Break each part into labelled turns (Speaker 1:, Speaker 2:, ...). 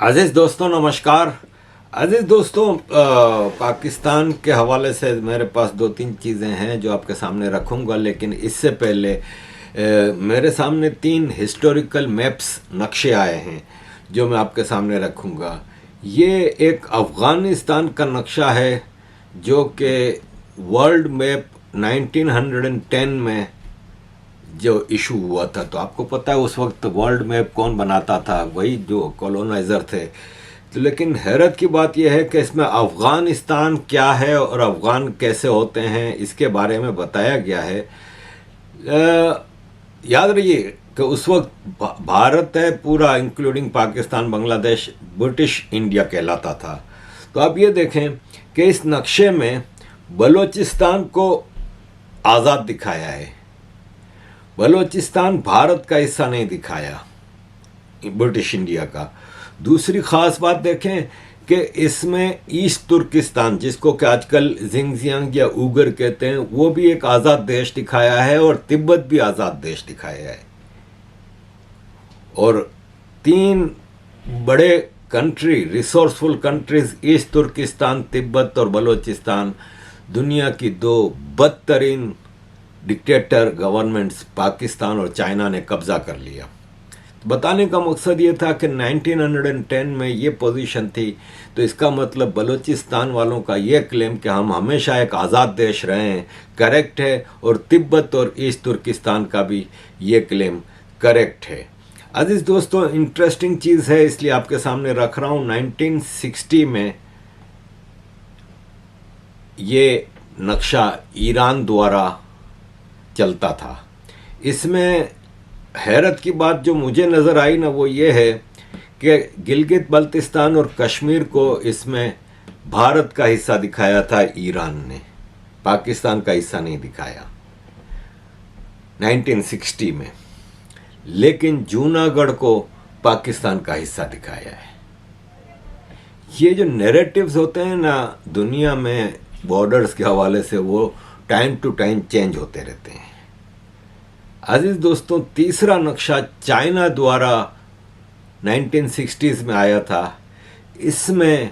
Speaker 1: अजीज़ दोस्तों नमस्कार। अजीज़ दोस्तों, पाकिस्तान के हवाले से मेरे पास दो तीन चीज़ें हैं जो आपके सामने रखूँगा, लेकिन इससे पहले मेरे सामने तीन हिस्टोरिकल मैप्स नक्शे आए हैं जो मैं आपके सामने रखूँगा। ये एक अफ़गानिस्तान का नक्शा है जो कि वर्ल्ड मैप 1910 में जो इशू हुआ था। तो आपको पता है उस वक्त वर्ल्ड मैप कौन बनाता था? वही जो कॉलोनाइज़र थे। तो लेकिन हैरत की बात यह है कि इसमें अफ़गानिस्तान क्या है और अफ़गान कैसे होते हैं इसके बारे में बताया गया है। याद रहिए कि उस वक्त भारत है पूरा including Pakistan, Bangladesh, British India कहलाता था। तो आप ये देखें कि इस नक्शे में बलूचिस्तान को आज़ाद दिखाया है। बलूचिस्तान भारत का हिस्सा नहीं दिखाया, ब्रिटिश इंडिया का। दूसरी ख़ास बात देखें कि इसमें ईस्ट तुर्किस्तान, जिसको कि आजकल जिंगजियांग या उगर कहते हैं, वो भी एक आज़ाद देश दिखाया है और तिब्बत भी आज़ाद देश दिखाया है। और तीन बड़े country, resourceful countries, East Turkistan, Tibet और बलूचिस्तान, दुनिया की दो बदतरीन डिक्टेटर गवर्नमेंट्स पाकिस्तान और चाइना ने कब्जा कर लिया। बताने का मकसद ये था कि 1910 में ये पोजीशन थी, तो इसका मतलब बलूचिस्तान वालों का ये क्लेम कि हम हमेशा एक आज़ाद देश रहे हैं करेक्ट है, और तिब्बत और ईस्ट तुर्किस्तान का भी ये क्लेम करेक्ट है। अजीज़ दोस्तों, इंटरेस्टिंग चीज़ है इसलिए आपके सामने रख रहा हूँ। 1960 में ये नक्शा ईरान द्वारा चलता था। इसमें हैरत की बात जो मुझे नज़र आई ना, वो ये है कि गिलगित बल्तिस्तान और कश्मीर को इसमें भारत का हिस्सा दिखाया था ईरान ने, पाकिस्तान का हिस्सा नहीं दिखाया 1960 में। लेकिन जूनागढ़ को पाकिस्तान का हिस्सा दिखाया है। ये जो नैरेटिव्स होते हैं ना दुनिया में बॉर्डर्स के हवाले से, वो टाइम टू टाइम चेंज होते रहते हैं। अजीज दोस्तों, तीसरा नक्शा चाइना द्वारा 1960s में आया था। इसमें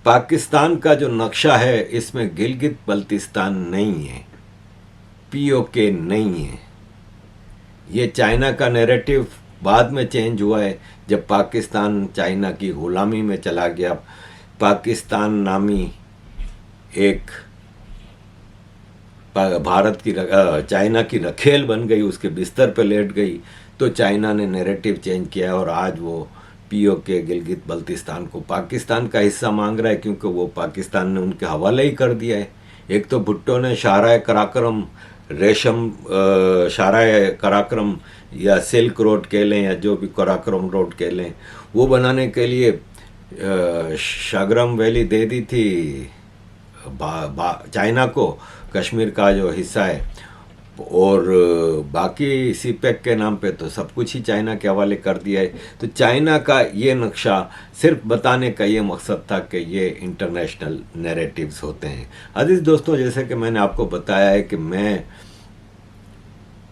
Speaker 1: पाकिस्तान का जो नक्शा है, इसमें गिलगित बल्तिस्तान नहीं है, पीओके नहीं है। ये चाइना का नैरेटिव बाद में चेंज हुआ है जब पाकिस्तान चाइना की गुलामी में चला गया। पाकिस्तान नामी एक भारत की चाइना की रखेल बन गई, उसके बिस्तर पे लेट गई, तो चाइना ने नैरेटिव चेंज किया और आज वो पीओके गिलगित बल्तिस्तान को पाकिस्तान का हिस्सा मांग रहा है, क्योंकि वो पाकिस्तान ने उनके हवाले ही कर दिया है। एक तो भुट्टो ने शाहराह कराक्रम, रेशम शाहराह कराक्रम या सिल्क रोड कह लें या जो भी कराक्रम रोड कह लें, वो बनाने के लिए शागरम वैली दे दी थी चाइना को, कश्मीर का जो हिस्सा है, और बाकी सीपेक के नाम पे तो सब कुछ ही चाइना के हवाले कर दिया है। तो चाइना का ये नक्शा सिर्फ बताने का ये मकसद था कि ये इंटरनेशनल नैरेटिव्स होते हैं। अजीज़ दोस्तों, जैसे कि मैंने आपको बताया है कि मैं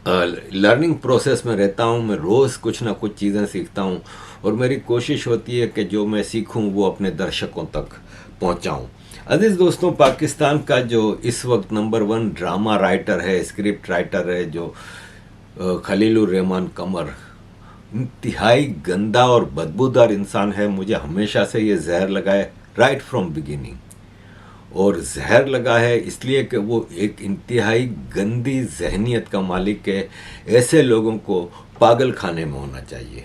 Speaker 1: लर्निंग प्रोसेस में रहता हूँ, मैं रोज़ कुछ ना कुछ चीज़ें सीखता हूँ और मेरी कोशिश होती है कि जो मैं सीखूँ वो अपने दर्शकों तक पहुँचाऊँ। अजीज़ दोस्तों, पाकिस्तान का जो इस वक्त नंबर 1 ड्रामा राइटर है, स्क्रिप्ट राइटर है, जो खलीलुर रहमान कमर, इंतहाई गंदा और बदबूदार इंसान है। मुझे हमेशा से ये जहर लगा है राइट फ्रॉम बिगिनिंग, और जहर लगा है इसलिए कि वो एक इंतहाई गंदी जहनीत का मालिक है। ऐसे लोगों को पागल खाने में होना चाहिए,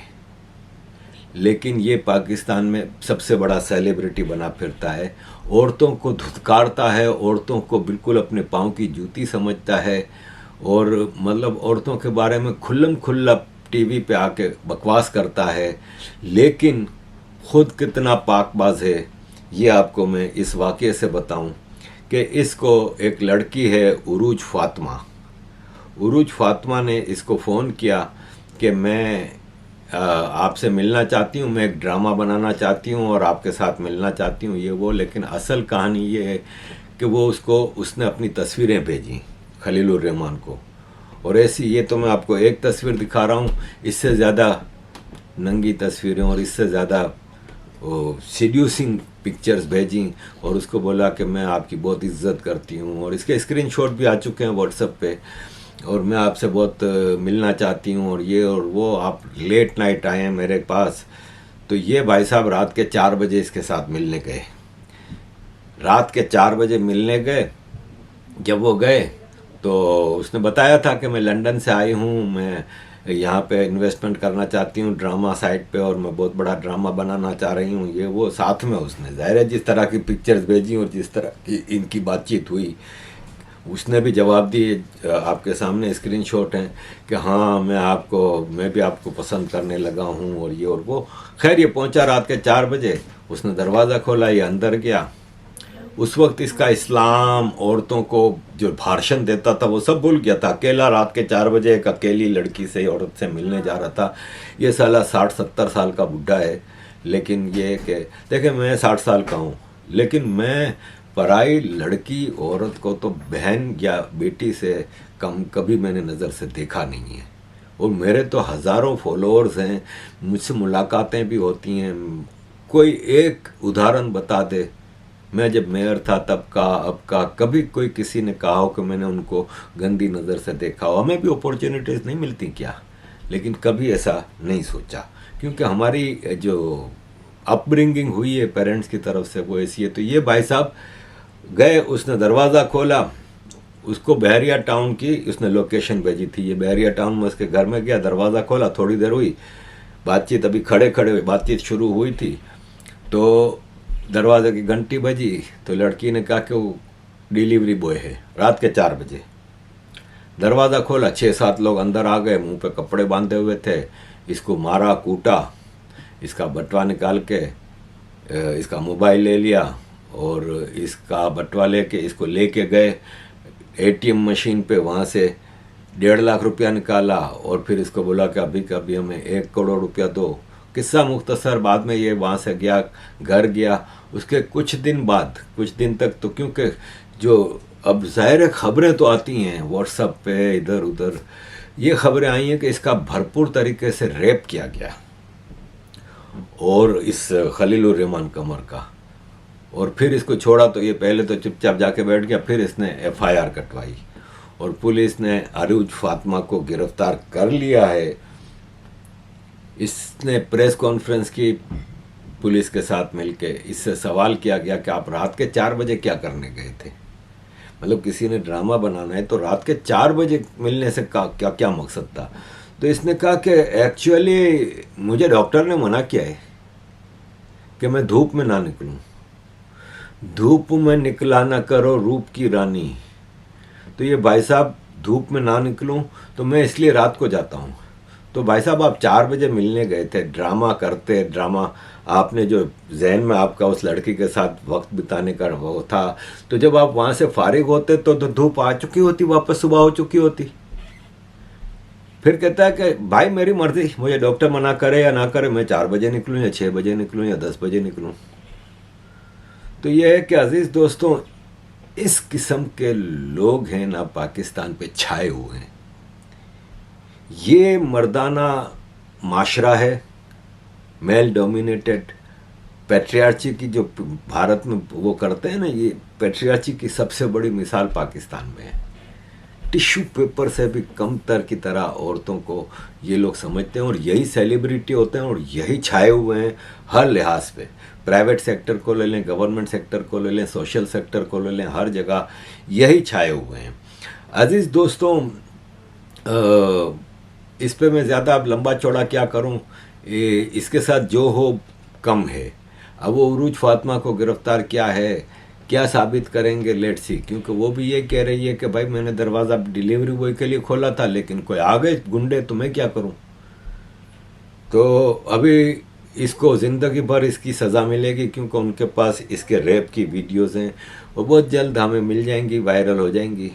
Speaker 1: लेकिन ये पाकिस्तान में सबसे बड़ा सेलिब्रिटी बना फिरता है, औरतों को धुतकारता है, औरतों को बिल्कुल अपने पाँव की जूती समझता है, और मतलब औरतों के बारे में खुल्लम खुल्ला टीवी पे आके बकवास करता है। लेकिन खुद कितना पाकबाज है ये आपको मैं इस वाक़े से बताऊं कि इसको एक लड़की है उरूज फातिमा ने इसको फ़ोन किया कि मैं आपसे मिलना चाहती हूँ, मैं एक ड्रामा बनाना चाहती हूँ और आपके साथ मिलना चाहती हूँ, ये वो। लेकिन असल कहानी ये है कि वो उसने अपनी तस्वीरें भेजी खलीलुर रहमान को, और ऐसी, ये तो मैं आपको एक तस्वीर दिखा रहा हूँ, इससे ज़्यादा नंगी तस्वीरें और इससे ज़्यादा सीड्यूसिंग पिक्चर्स भेजी और उसको बोला कि मैं आपकी बहुत इज्जत करती हूँ, और इसके स्क्रीनशॉट भी आ चुके हैं व्हाट्सएप पे, और मैं आपसे बहुत मिलना चाहती हूँ और ये और वो, आप लेट नाइट आए हैं मेरे पास। तो ये भाई साहब रात के 4 बजे इसके साथ मिलने गए, रात के 4 बजे मिलने गए। जब वो गए तो उसने बताया था कि मैं लंदन से आई हूँ, मैं यहाँ पे इन्वेस्टमेंट करना चाहती हूँ ड्रामा साइट पे, और मैं बहुत बड़ा ड्रामा बनाना चाह रही हूँ, ये वो। साथ में उसने ज़ाहिर है जिस तरह की पिक्चर्स भेजी और जिस तरह की इनकी बातचीत हुई, उसने भी जवाब दिए। आपके सामने स्क्रीनशॉट हैं कि हाँ मैं भी आपको पसंद करने लगा हूँ और ये और वो। खैर ये पहुँचा रात के 4 बजे, उसने दरवाज़ा खोला, ये अंदर गया। उस वक्त इसका इस्लाम, औरतों को जो भाषण देता था वो सब भूल गया था। अकेला रात के 4 बजे एक अकेली लड़की से, औरत से मिलने जा रहा था। ये साला 60-70 साल का बुढ़ा है, लेकिन ये कि देखे मैं 60 साल का हूँ, लेकिन मैं पराई लड़की औरत को तो बहन या बेटी से कम कभी मैंने नज़र से देखा नहीं है। और मेरे तो हज़ारों फॉलोअर्स हैं, मुझसे मुलाकातें भी होती हैं। कोई एक उदाहरण बता दे, मैं जब मेयर था तब का, अब का, कभी कोई किसी ने कहा हो कि मैंने उनको गंदी नज़र से देखा हो। हमें भी अपॉर्चुनिटीज़ नहीं मिलती क्या, लेकिन कभी ऐसा नहीं सोचा, क्योंकि हमारी जो अपब्रिंगिंग हुई है पेरेंट्स की तरफ से वो ऐसी है। तो ये भाई साहब गए, उसने दरवाज़ा खोला, उसको बहरिया टाउन की उसने लोकेशन भेजी थी। ये बहरिया टाउन में उसके घर में गया, दरवाज़ा खोला, थोड़ी देर हुई बातचीत, अभी खड़े खड़े बातचीत शुरू हुई थी। तो दरवाजे की घंटी बजी तो लड़की ने कहा कि वो डिलीवरी बॉय है। रात के 4 बजे दरवाज़ा खोला, 6-7 लोग अंदर आ गए, मुंह पे कपड़े बांधे हुए थे। इसको मारा, कूटा, इसका बटवा निकाल के इसका मोबाइल ले लिया, और इसका बटवा लेके इसको लेके गए एटीएम मशीन पे, वहाँ से 1.5 लाख रुपया निकाला, और फिर इसको बोला कि अभी कभी हमें 1 करोड़ रुपया दो। किस्सा मुख्तसर, बाद में ये वहाँ से गया, घर गया। उसके कुछ दिन बाद, कुछ दिन तक तो, क्योंकि जो अब ज़ाहिर खबरें तो आती हैं व्हाट्सएप पे इधर उधर, ये खबरें आई हैं कि इसका भरपूर तरीके से रेप किया गया, और इस खलीलुर रहमान कमर का। और फिर इसको छोड़ा तो ये पहले तो चुपचाप जाके बैठ गया, फिर इसने एफआईआर कटवाई, और पुलिस ने अरूज फातिमा को गिरफ्तार कर लिया है। इसने प्रेस कॉन्फ्रेंस की पुलिस के साथ मिलके, इससे सवाल किया गया कि आप रात के 4 बजे क्या करने गए थे। मतलब किसी ने ड्रामा बनाना है तो रात के 4 बजे मिलने से क्या क्या मकसद था। तो इसने कहा कि एक्चुअली मुझे डॉक्टर ने मना किया है कि मैं धूप में ना निकलूं, धूप में निकला ना करो रूप की रानी। तो ये भाई साहब धूप में ना निकलूं तो मैं इसलिए रात को जाता हूं। तो भाई साहब आप 4 बजे मिलने गए थे, ड्रामा करते, ड्रामा आपने जो जहन में आपका उस लड़की के साथ वक्त बिताने का वो था, तो जब आप वहाँ से फारिग होते तो धूप आ चुकी होती, वापस सुबह हो चुकी होती। फिर कहता है कि भाई मेरी मर्जी, मुझे डॉक्टर मना करे या ना करे, मैं 4 बजे निकलूँ या 6 बजे निकलूँ या 10 बजे निकलूँ। तो ये है कि अजीज़ दोस्तों, इस किस्म के लोग हैं ना पाकिस्तान पे छाए हुए हैं। ये मर्दाना माशरा है, मेल डोमिनेटेड पैट्रियार्ची की जो भारत में वो करते हैं ना, ये पैट्रियार्ची की सबसे बड़ी मिसाल पाकिस्तान में है। टिश्यू पेपर से भी कमतर की तरह औरतों को ये लोग समझते हैं, और यही सेलिब्रिटी होते हैं, और यही छाए हुए हैं हर लिहाज पे। प्राइवेट सेक्टर को ले लें, गवर्नमेंट सेक्टर को ले लें, सोशल सेक्टर को ले लें, हर जगह यही छाए हुए हैं। अजीज़ दोस्तों, इस पे मैं ज़्यादा अब लंबा चौड़ा क्या करूं, इसके साथ जो हो कम है। अब वो अरूज फातिमा को गिरफ्तार किया है, क्या साबित करेंगे, लेट्स सी। क्योंकि वो भी ये कह रही है कि भाई मैंने दरवाज़ा डिलीवरी बॉय के लिए खोला था, लेकिन कोई आ गए गुंडे, तो मैं क्या करूं। तो अभी इसको ज़िंदगी भर इसकी सज़ा मिलेगी, क्योंकि उनके पास इसके रेप की वीडियोज़ हैं, वो बहुत जल्द हमें मिल जाएंगी, वायरल हो जाएंगी।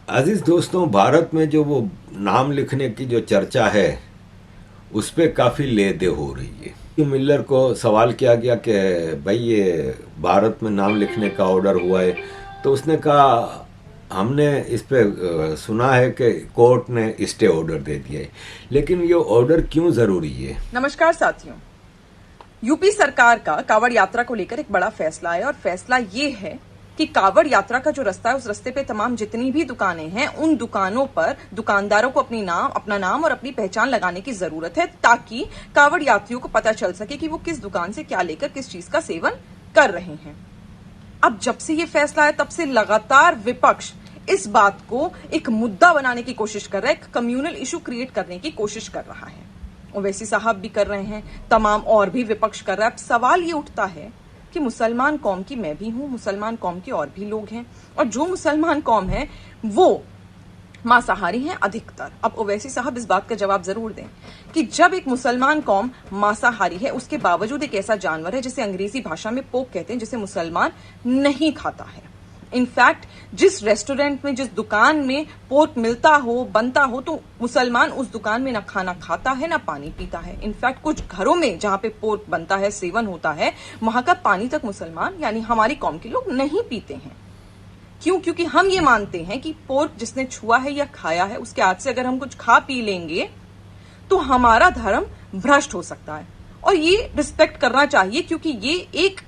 Speaker 1: अजीज़ दोस्तों, भारत में जो वो नाम लिखने की जो चर्चा है उस पर काफ़ी ले दे हो रही है। मिलर को सवाल किया गया कि भाई ये भारत में नाम लिखने का ऑर्डर हुआ है, तो उसने कहा हमने इस पे सुना है कि कोर्ट ने स्टे ऑर्डर दे दिया है, लेकिन ये ऑर्डर क्यों ज़रूरी है।
Speaker 2: नमस्कार साथियों, यूपी सरकार का कांवड़ यात्रा को लेकर एक बड़ा फैसला है और फैसला ये है कि कांवड़ यात्रा का जो रास्ता है उस रास्ते पे तमाम जितनी भी दुकानें हैं उन दुकानों पर दुकानदारों को अपना नाम और अपनी पहचान लगाने की जरूरत है, ताकि कांवड़ यात्रियों को पता चल सके कि वो किस दुकान से क्या लेकर किस चीज का सेवन कर रहे हैं। अब जब से ये फैसला है तब से लगातार विपक्ष इस बात को एक मुद्दा बनाने की कोशिश कर रहा है, एक कम्युनल इशू क्रिएट करने की कोशिश कर रहा है। ओवैसी साहब भी कर रहे हैं, तमाम और भी विपक्ष कर रहा है। अब सवाल ये उठता है कि मुसलमान कौम की मैं भी हूं, मुसलमान कौम के और भी लोग हैं, और जो मुसलमान कौम है वो मांसाहारी हैं अधिकतर। अब ओवैसी साहब इस बात का जवाब जरूर दें कि जब एक मुसलमान कौम मांसाहारी है, उसके बावजूद एक ऐसा जानवर है जिसे अंग्रेजी भाषा में पोक कहते हैं, जिसे मुसलमान नहीं खाता है। इनफैक्ट जिस रेस्टोरेंट में, जिस दुकान में पोर्क मिलता हो, बनता हो, तो मुसलमान उस दुकान में ना खाना खाता है ना पानी पीता है। इनफैक्ट कुछ घरों में जहां पे पोर्क बनता है, सेवन होता है, वहां का पानी तक मुसलमान यानी हमारी कौम के लोग नहीं पीते हैं। क्यों? क्योंकि हम ये मानते हैं कि पोर्क जिसने छुआ है या खाया है, उसके हाथ से अगर हम कुछ खा पी लेंगे तो हमारा धर्म भ्रष्ट हो सकता है, और ये रिस्पेक्ट करना चाहिए क्योंकि ये एक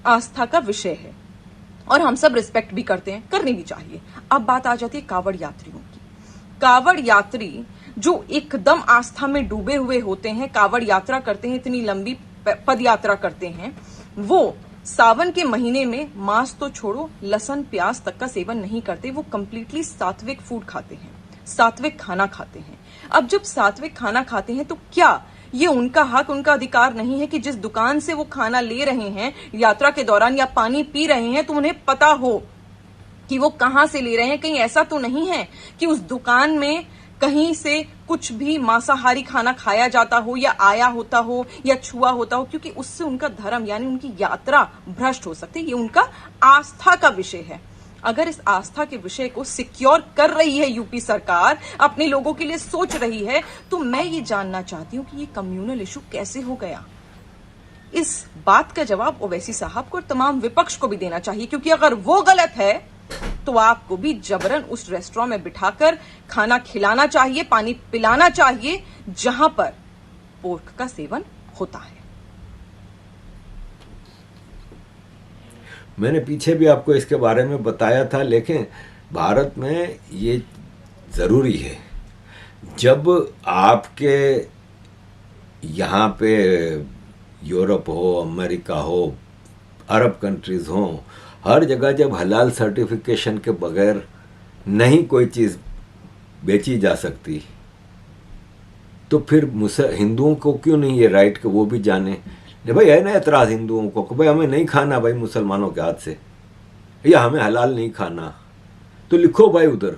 Speaker 2: आस्था का विषय है और हम सब रिस्पेक्ट भी करते हैं, करनी भी चाहिए। अब बात आ जाती है कांवड़ यात्रियों की। कांवड़ यात्री जो एकदम आस्था में डूबे हुए होते हैं, कांवड़ यात्रा करते हैं, इतनी लंबी पद यात्रा करते हैं, वो सावन के महीने में मांस तो छोड़ो, लहसुन प्याज तक का सेवन नहीं करते। वो कंप्लीटली सात्विक फूड खाते हैं, सात्विक खाना खाते हैं। अब जब सात्विक खाना खाते हैं तो क्या ये उनका हक, उनका अधिकार नहीं है कि जिस दुकान से वो खाना ले रहे हैं यात्रा के दौरान या पानी पी रहे हैं तो उन्हें पता हो कि वो कहां से ले रहे हैं? कहीं ऐसा तो नहीं है कि उस दुकान में कहीं से कुछ भी मांसाहारी खाना खाया जाता हो या आया होता हो या छुआ होता हो, क्योंकि उससे उनका धर्म यानी उनकी यात्रा भ्रष्ट हो सकती है। ये उनका आस्था का विषय है। अगर इस आस्था के विषय को सिक्योर कर रही है यूपी सरकार, अपने लोगों के लिए सोच रही है, तो मैं ये जानना चाहती हूं कि ये कम्युनल इशू कैसे हो गया। इस बात का जवाब ओवैसी साहब को और तमाम विपक्ष को भी देना चाहिए, क्योंकि अगर वो गलत है तो आपको भी जबरन उस रेस्टोरेंट में बिठाकर खाना खिलाना चाहिए, पानी पिलाना चाहिए जहां पर पोर्क का सेवन होता है।
Speaker 1: मैंने पीछे भी आपको इसके बारे में बताया था, लेकिन भारत में ये ज़रूरी है। जब आपके यहाँ पे यूरोप हो, अमेरिका हो, अरब कंट्रीज़ हों, हर जगह जब हलाल सर्टिफिकेशन के बगैर नहीं कोई चीज़ बेची जा सकती, तो फिर हिंदुओं को क्यों नहीं ये राइट कि वो भी जाने? भाई है ना एतराज़ हिंदुओं को कि भाई हमें नहीं खाना भाई मुसलमानों के हाथ से, या हमें हलाल नहीं खाना, तो लिखो भाई उधर।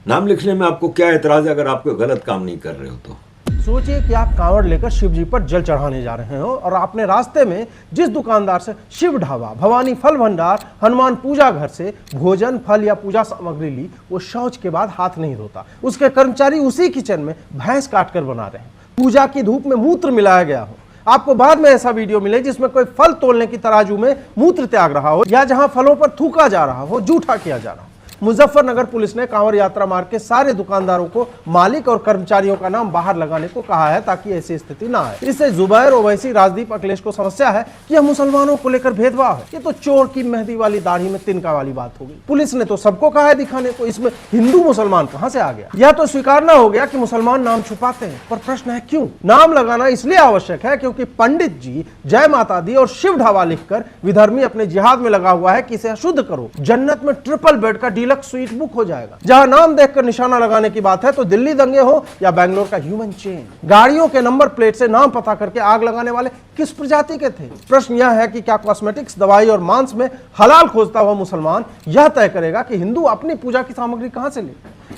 Speaker 1: नाम लिखने में आपको क्या एतराज़ है अगर आप कोई गलत काम नहीं कर रहे हो तो?
Speaker 3: सोचिए कि आप कांवड़ लेकर शिव जी पर जल चढ़ाने जा रहे हो और आपने रास्ते में जिस दुकानदार से शिव ढाबा, भवानी फल भंडार, हनुमान पूजा घर से भोजन, फल या पूजा सामग्री ली, वो शौच के बाद हाथ नहीं धोता। उसके कर्मचारी उसी किचन में भैंस काट कर बना रहे हैं, पूजा की धूप में मूत्र मिलाया गया हो। आपको बाद में ऐसा वीडियो मिले जिसमें कोई फल तोलने की तराजू में मूत्र त्याग रहा हो या जहां फलों पर थूका जा रहा हो, जूठा किया जा रहा हो। मुजफ्फरनगर पुलिस ने कांवड़ यात्रा मार्ग के सारे दुकानदारों को मालिक और कर्मचारियों का नाम बाहर लगाने को कहा है ताकि ऐसी स्थिति ना आए। इससे जुबैर, ओवैसी, राजदीप, अखिलेश को समस्या है कि यह मुसलमानों को लेकर भेदभाव है। ये तो चोर की मेहंदी वाली दाढ़ी में तिनका वाली बात हो गई। पुलिस ने तो सबको कहा है दिखाने को, इसमें हिंदू मुसलमान कहां से आ गया? यह तो स्वीकारना हो गया कि मुसलमान नाम छुपाते हैं, पर प्रश्न है क्यों? नाम लगाना इसलिए आवश्यक है क्योंकि पंडित जी जय माता दी और शिव ढाबा लिखकर विधर्मी अपने जिहाद में लगा हुआ है कि इसे अशुद्ध करो। जन्नत में ट्रिपल बेड का डीलक्स स्वीट बुक हो जाएगा। जहां नाम देखकर निशाना लगाने की बात है तो दिल्ली दंगे हो या बेंगलोर का ह्यूमन चेन, गाड़ियों के नंबर प्लेट से नाम पता करके आग लगाने वाले किस प्रजाति के थे? प्रश्न यह है कि क्या कॉस्मेटिक्स, दवाई और मांस में हलाल खोजता हुआ मुसलमान यह तय करेगा कि हिंदू अपनी पूजा की सामग्री कहां से ले?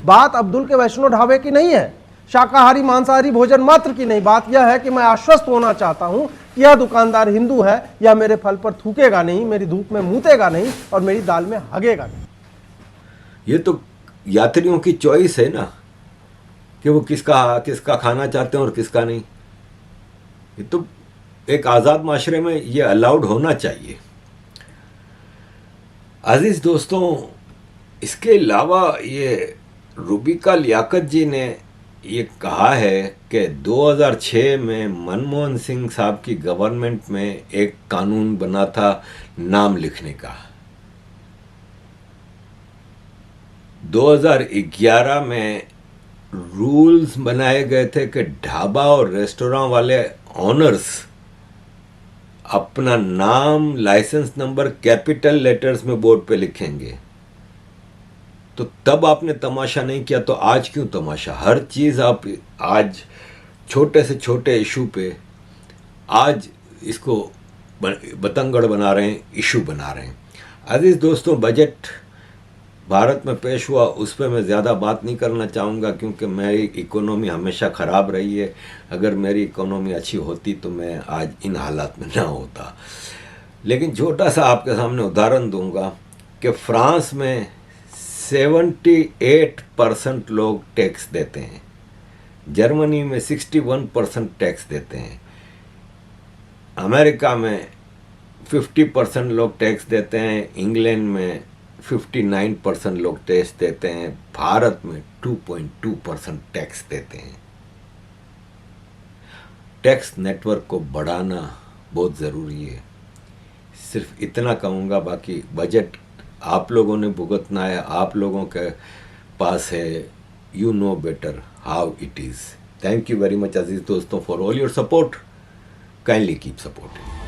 Speaker 3: बात अब्दुल के वैष्णो ढाबे की नहीं है, शाकाहारी मांसाहारी भोजन मात्र की नहीं। बात यह है कि मैं आश्वस्त होना चाहता हूं कि यह दुकानदार हिंदू है या मेरे फल पर थूकेगा नहीं, मेरी धूप में मूतेगा नहीं और मेरी दाल में हगेगा नहीं।
Speaker 1: ये तो यात्रियों की चॉइस है ना कि वो किसका खाना चाहते हैं और किसका नहीं। ये तो एक आज़ाद माशरे में ये अलाउड होना चाहिए। अजीज दोस्तों, इसके अलावा ये रूबिका लियाकत जी ने ये कहा है कि 2006 में मनमोहन सिंह साहब की गवर्नमेंट में एक कानून बना था नाम लिखने का। 2011 में रूल्स बनाए गए थे कि ढाबा और रेस्टोरेंट वाले ऑनर्स अपना नाम, लाइसेंस नंबर कैपिटल लेटर्स में बोर्ड पे लिखेंगे। तो तब आपने तमाशा नहीं किया, तो आज क्यों तमाशा? हर चीज़ आप आज छोटे से छोटे इशू पे आज इसको बतंगड़ बना रहे हैं, इशू बना रहे हैं। अजीज़ दोस्तों, बजट भारत में पेश हुआ, उस पर मैं ज़्यादा बात नहीं करना चाहूँगा क्योंकि मेरी इकोनॉमी हमेशा ख़राब रही है। अगर मेरी इकोनॉमी अच्छी होती तो मैं आज इन हालात में ना होता। लेकिन छोटा सा आपके सामने उदाहरण दूंगा कि फ्रांस में 78% लोग टैक्स देते हैं, जर्मनी में 61% टैक्स देते हैं, अमेरिका में 50% लोग टैक्स देते हैं, इंग्लैंड में 59% लोग टैक्स देते हैं, भारत में 2.2% टैक्स देते हैं। टैक्स नेटवर्क को बढ़ाना बहुत ज़रूरी है। सिर्फ इतना कहूँगा, बाकी बजट आप लोगों ने भुगतना है, आप लोगों के पास है। You know better how it is. Thank you very much अजीज़ दोस्तों for all your support. Kindly keep supporting.